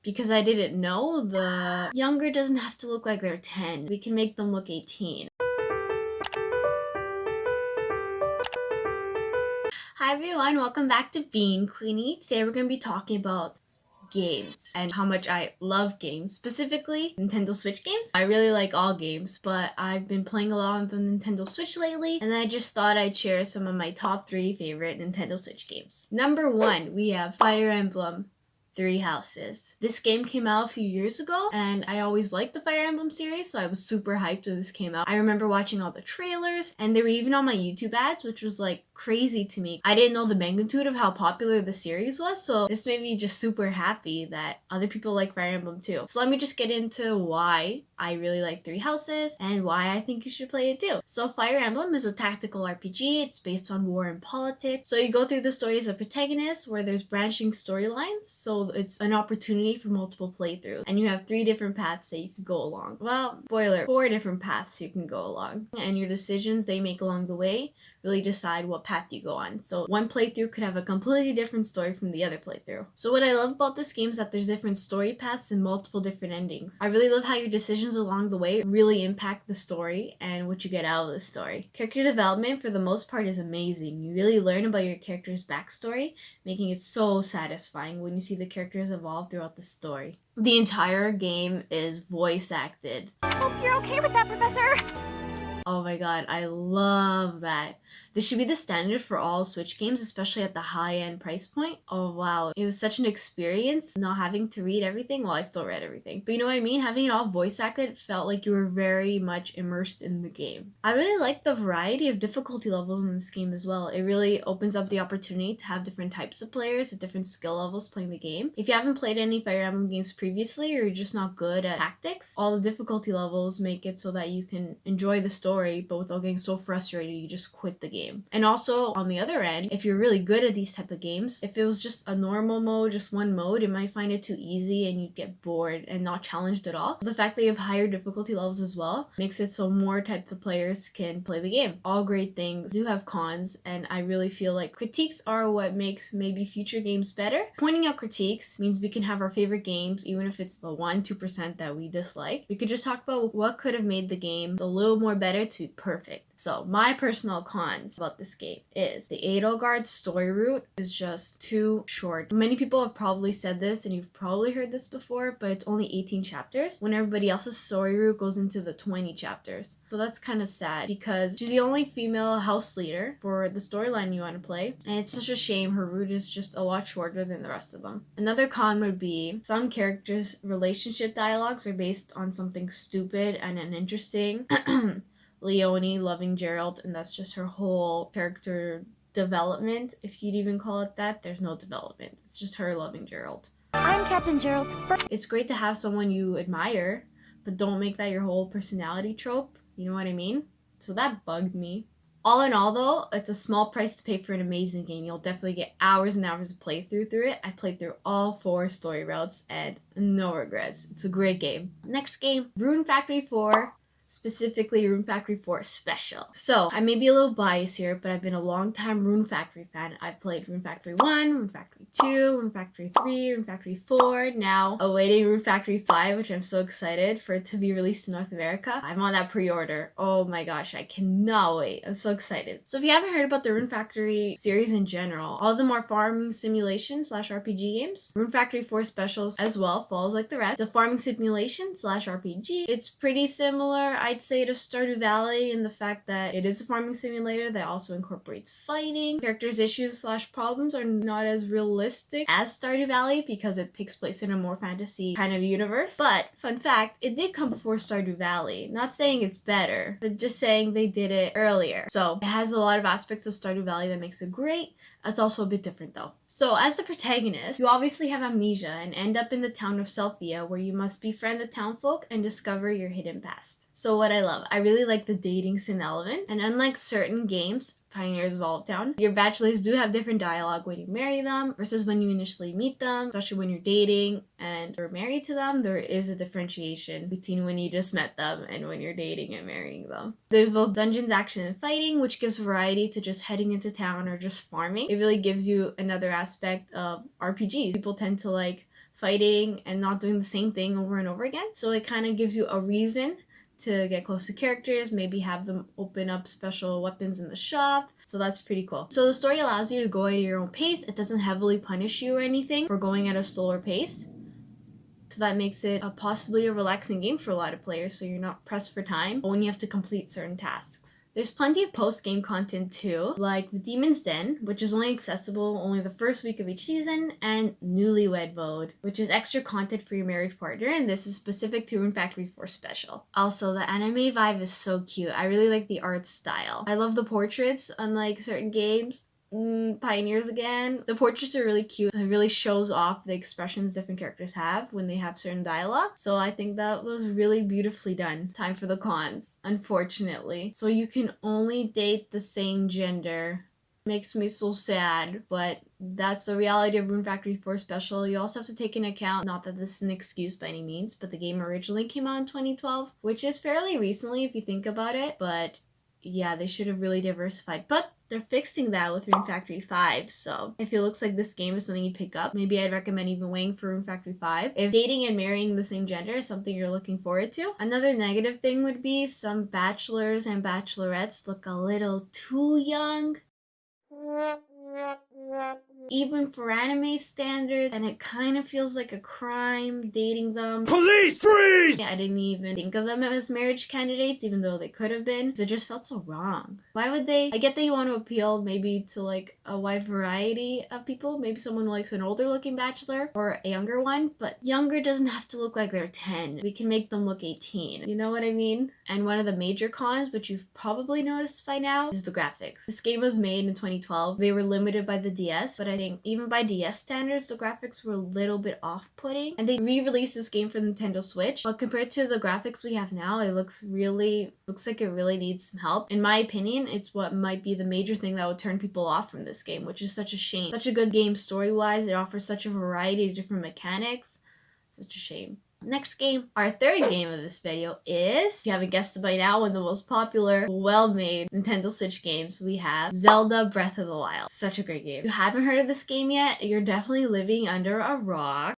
Because I didn't know, the younger doesn't have to look like they're 10. We can make them look 18. Hi everyone, welcome back to Bean Queenie. Today we're going to be talking about games and how much I love games, specifically Nintendo Switch games. I really like all games, but I've been playing a lot on the Nintendo Switch lately, and I just thought I'd share some of my top 3 favorite Nintendo Switch games. Number 1, we have Fire Emblem Three Houses. This game came out a few years ago, and I always liked the Fire Emblem series, so I was super hyped when this came out. I remember watching all the trailers, and they were even on my YouTube ads, which was like crazy to me. I didn't know the magnitude of how popular the series was, so this made me just super happy that other people like Fire Emblem too. So let me just get into why I really like Three Houses and why I think you should play it too. So Fire Emblem is a tactical RPG. It's based on war and politics. So you go through the story as a protagonist where there's branching storylines. So it's an opportunity for multiple playthroughs. And you have 3 different paths that you can go along. Well, spoiler, 4 different paths you can go along. And your decisions they make along the way really decide what path you go on. So one playthrough could have a completely different story from the other playthrough. So what I love about this game is that there's different story paths and multiple different endings. I really love how your decisions along the way really impact the story and what you get out of the story. Character development for the most part is amazing. You really learn about your character's backstory, making it so satisfying when you see the characters evolve throughout the story. The entire game is voice acted. Hope you're okay with that, Professor! Oh my god, I love that. This should be the standard for all Switch games, especially at the high-end price point. Oh wow, it was such an experience not having to read everything. Well, I still read everything. But you know what I mean? Having it all voice acted felt like you were very much immersed in the game. I really like the variety of difficulty levels in this game as well. It really opens up the opportunity to have different types of players at different skill levels playing the game. If you haven't played any Fire Emblem games previously or you're just not good at tactics, all the difficulty levels make it so that you can enjoy the story, but without getting so frustrated you just quit the game. And also on the other end, if you're really good at these type of games, if it was just a normal mode, just one mode, you might find it too easy and you'd get bored and not challenged at all. The fact that you have higher difficulty levels as well makes it so more types of players can play the game. All great things do have cons, and I really feel like critiques are what makes maybe future games better. Pointing out critiques means we can have our favorite games, even if it's the 1-2% that we dislike. We could just talk about what could have made the game a little more better to perfect. So my personal cons about this game is the Edelgard story route is just too short. Many people have probably said this and you've probably heard this before, but it's only 18 chapters when everybody else's story route goes into the 20 chapters. So that's kind of sad because she's the only female house leader for the storyline you want to play, and it's such a shame her route is just a lot shorter than the rest of them. Another con would be some characters' relationship dialogues are based on something stupid and uninteresting. Leonie loving Gerald, and that's just her whole character development, if you'd even call it that. There's no development. It's just her loving Gerald. I'm Captain Gerald's first. It's great to have someone you admire, but don't make that your whole personality trope. You know what I mean? So that bugged me. All in all though, it's a small price to pay for an amazing game. You'll definitely get hours and hours of playthrough through it. I played through all 4 story routes and no regrets. It's a great game. Next game, Rune Factory 4. Specifically Rune Factory 4 Special. So I may be a little biased here, but I've been a long time Rune Factory fan. I've played Rune Factory 1, Rune Factory 2, Rune Factory 3, Rune Factory 4, now awaiting Rune Factory 5, which I'm so excited for it to be released in North America. I'm on that pre-order. Oh my gosh, I cannot wait. I'm so excited. So if you haven't heard about the Rune Factory series in general, all of them are farming simulation / RPG games. Rune Factory 4 Specials as well follows like the rest. It's a farming simulation / RPG. It's pretty similar, I'd say, to Stardew Valley in the fact that it is a farming simulator that also incorporates fighting. Characters' issues / problems are not as realistic as Stardew Valley because it takes place in a more fantasy kind of universe. But, fun fact, it did come before Stardew Valley. Not saying it's better, but just saying they did it earlier. So, it has a lot of aspects of Stardew Valley that makes it great. It's also a bit different though. So as the protagonist, you obviously have amnesia and end up in the town of Selphia, where you must befriend the townfolk and discover your hidden past. So what I love, I really like the dating sim element, and unlike certain games, Pioneers of Olive Town, your bachelors do have different dialogue when you marry them versus when you initially meet them, especially when you're dating and you're married to them. There is a differentiation between when you just met them and when you're dating and marrying them. There's both dungeons, action, and fighting, which gives variety to just heading into town or just farming. It really gives you another aspect of RPGs. People tend to like fighting and not doing the same thing over and over again. So it kind of gives you a reason to get close to characters, maybe have them open up special weapons in the shop. So that's pretty cool. So the story allows you to go at your own pace. It doesn't heavily punish you or anything for going at a slower pace. So that makes it possibly a relaxing game for a lot of players, so you're not pressed for time when you have to complete certain tasks. There's plenty of post-game content too, like the Demon's Den, which is only accessible only the first week of each season, and Newlywed Mode, which is extra content for your marriage partner, and this is specific to Rune Factory 4 Special. Also, the anime vibe is so cute. I really like the art style. I love the portraits, unlike certain games. Pioneers again. The portraits are really cute. It really shows off the expressions different characters have when they have certain dialogue. So I think that was really beautifully done. Time for the cons, unfortunately. So you can only date the same gender. Makes me so sad, but that's the reality of Rune Factory 4 Special. You also have to take into account, not that this is an excuse by any means, but the game originally came out in 2012, which is fairly recently if you think about it, but yeah, they should have really diversified. But they're fixing that with Rune Factory 5, so if it looks like this game is something you pick up, maybe I'd recommend even waiting for Rune Factory 5. If dating and marrying the same gender is something you're looking forward to. Another negative thing would be some bachelors and bachelorettes look a little too young. Even for anime standards, and it kind of feels like a crime dating them. Police freeze! Yeah, I didn't even think of them as marriage candidates, even though they could have been. It just felt so wrong. Why would they? I get that you want to appeal maybe to like a wide variety of people. Maybe someone likes an older looking bachelor or a younger one, but younger doesn't have to look like they're 10. We can make them look 18. You know what I mean? And one of the major cons, which you've probably noticed by now, is the graphics. This game was made in 2012. They were limited by the DS, but I think even by DS standards, the graphics were a little bit off-putting. And they re-released this game for the Nintendo Switch, but compared to the graphics we have now, it looks like it really needs some help. In my opinion, it's what might be the major thing that would turn people off from this game, which is such a shame. Such a good game story-wise, it offers such a variety of different mechanics. Such a shame. Next game, our third game of this video is, if you haven't guessed it by now, one of the most popular, well-made Nintendo Switch games. We have Zelda Breath of the Wild. Such a great game. If you haven't heard of this game yet, you're definitely living under a rock.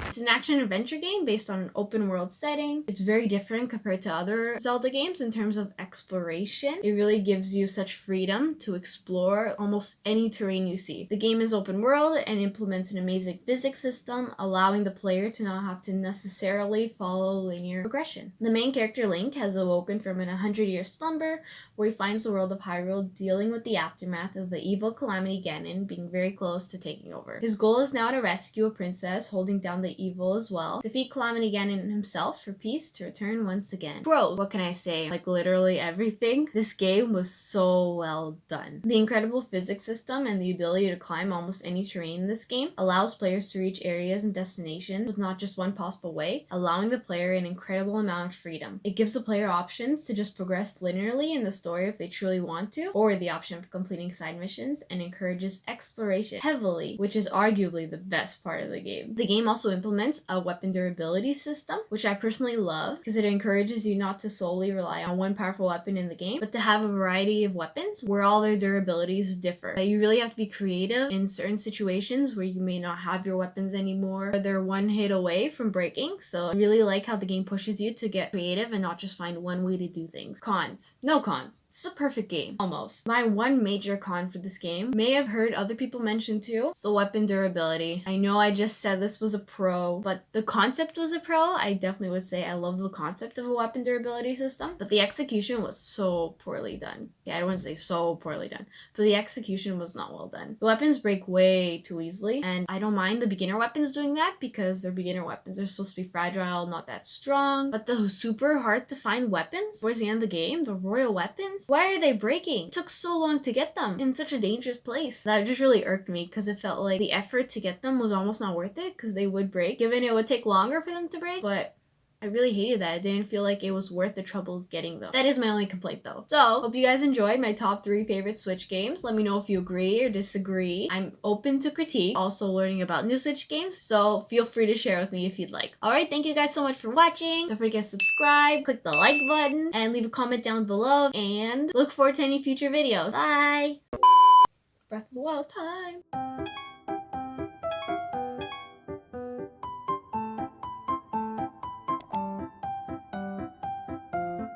It's an action-adventure game based on an open-world setting. It's very different compared to other Zelda games in terms of exploration. It really gives you such freedom to explore almost any terrain you see. The game is open-world and implements an amazing physics system, allowing the player to not have to necessarily follow linear progression. The main character, Link, has awoken from an 100-year slumber where he finds the world of Hyrule dealing with the aftermath of the evil Calamity Ganon being very close to taking over. His goal is now to rescue a princess holding down the evil as well, defeat Calamity Ganon himself for peace to return once again. Bro, what can I say? Like literally everything. This game was so well done. The incredible physics system and the ability to climb almost any terrain in this game allows players to reach areas and destinations with not just one possible way, allowing the player an incredible amount of freedom. It gives the player options to just progress linearly in the story if they truly want to, or the option of completing side missions, and encourages exploration heavily, which is arguably the best part of the game. The game also implements a weapon durability system, which I personally love because it encourages you not to solely rely on one powerful weapon in the game, but to have a variety of weapons where all their durabilities differ. You really have to be creative in certain situations where you may not have your weapons anymore, or they're one hit away from breaking. So I really like how the game pushes you to get creative and not just find one way to do things. Cons. No cons. It's a perfect game. Almost. My one major con for this game, may have heard other people mention too, is the weapon durability. I know I just said this was a pro, but the concept was a pro. I definitely would say I love the concept of a weapon durability system, but the execution was so poorly done. Yeah, I wouldn't say so poorly done, but the execution was not well done. The weapons break way too easily, and I don't mind the beginner weapons doing that because they're beginner weapons. They're supposed to be fragile, not that strong, but the super hard to find weapons towards the end of the game, the royal weapons, why are they breaking? It took so long to get them in such a dangerous place. That just really irked me because it felt like the effort to get them was almost not worth it because they would break, given it would take longer for them to break, but I really hated that. I didn't feel like it was worth the trouble of getting them. That is my only complaint though. So, hope you guys enjoyed my top 3 favorite Switch games. Let me know if you agree or disagree. I'm open to critique, also learning about new Switch games, so feel free to share with me if you'd like. Alright, thank you guys so much for watching. Don't forget to subscribe, click the like button, and leave a comment down below, and look forward to any future videos. Bye! Breath of the Wild time.